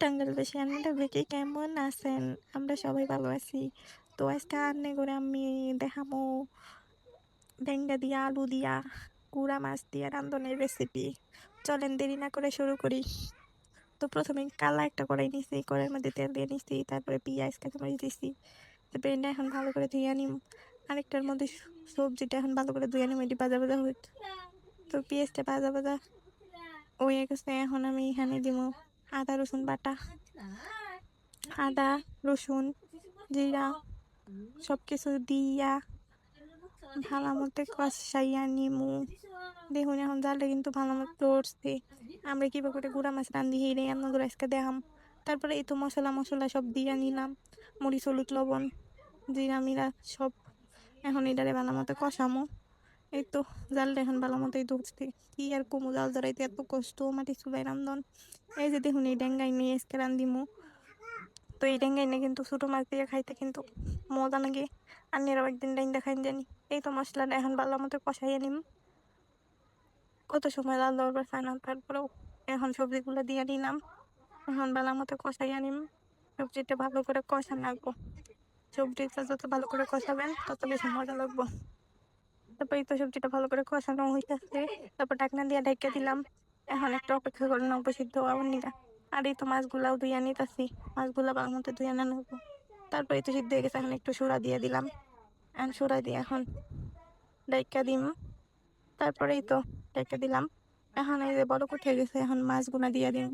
টাঙ্গাইলবাসী আপনারা বেঁকে কেমন আছেন? আমরা সবাই ভালো আছি। তো আজকে রান্না করে আমি দেখামো ডেঙ্গা দিয়া আলু দিয়া গুড়া মাছ দিয়া রান্ধনের রেসিপি। চলেন দেরি না করে শুরু করি। তো প্রথমে কালা একটা কড়াই নিছি, কড়াইয়ের মধ্যে তেল দিয়ে নিছি, তারপরে পেঁয়াজ কাঁচামরিচ দিছি, তারপরে এটা এখন ভালো করে ধুয়ে নিম। আরেকটার মধ্যে সবজিটা এখন ভালো করে ধুয়ে নিম, এটি ভাজা ভাজা হইত। তো পেঁয়াজটা ভাজা ভাজা হয়ে গেছে, এখন আমি এখানে দিব আদা রসুন বাটা, আদা রসুন জিরা সবকিছু দিয়া ভালো মতো কষাইয়া নিমু। দেখুন এখন জালটা কিন্তু ভালো মতো উঠছে। আমরা কিভাবে করে গুঁড়া মাছ রান্ধি এই রান্নাগুলো আজকে দেখাম। তারপরে এই তো মশলা মশলা সব দিয়া নিলাম, মরিচ হলুদ লবণ জিরা মিরা সব। এখন এটারে ভালো মতো কষামো। এই তো জালটা এখন ভালো মতোই ধরছে। কি আর কমু, জাল ধরাইতে এত কষ্ট, মাটি চুলাই রান্ধন। এই যে দেখুন এই ডেঙ্গাই নিয়ে আজকে রান্ধিমু। তো এই ডেঙ্গাই নিয়ে কিন্তু ছোটো মাছ দিয়ে খাইতে কিন্তু মজা লাগে। আন্যেরাও একদিন ডাইন্দা খাইন জানি। এই তো মশলাটা এখন ভালো মতো কষাইয়া নিম। কত সময় লাল দরবার চায় না, তারপরেও এখন সবজিগুলো দিয়ে নিলাম। এখন ভালো মতো কষাইয়া নিম। সবজিটা ভালো করে কষানো লাগবো। সবজিটা যত ভালো করে কষাবেন তত বেশি মজা লাগবো। তারপর এই তো সবজিটা ভালো করে কষানো হইতেছে, তারপর ঢাকনা দিয়ে ঢেকে দিলাম। এখন একটু অপেক্ষা করে নেবো সিদ্ধ হওয়ার নিরা। আর এই তো মাছগুলাও ধুইয়া নিতেছি, মাছগুলা ভালো মতো ধুইয়া নেবো। তারপর এই তো সিদ্ধ হয়ে গেছে, এখন একটু সোড়া দিয়ে দিলাম। এখন সোড়া দিয়ে এখন ঢাকা দিম। তারপরে এই তো ঢেকে দিলাম। এখন এই যে বড় উঠে গেছে, এখন মাছগুলা দিয়ে দিম।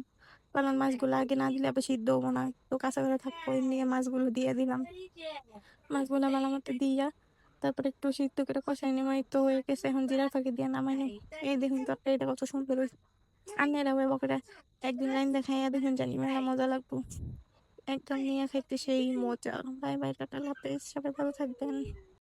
কারণ মাছগুলো আগে না দিলে আবার সিদ্ধ হবো না, তো কাঁচা করে থাকবো, এই নিয়ে মাছগুলো দিয়ে দিলাম। মাছগুলো ভালো মতো দিয়া তারপরে একটু সিদ্ধ করে কষাই নেবো। এই তো হয়ে গেছে, এখন জিরার ফাঁকি দিয়ে নামাই নেই। এই দেখুন তরকারিটা কত সুন্দর হয়েছে। আন্যেরা ওই বকরা একদিন লাইন দেখাইয়া দেখুন, জানি মেলা মজা লাগবো। একদম নিয়ে খাইতে সেই মজা। বাই বাই, টাটা, লাফেজ, সবাই ভালো থাকবেন।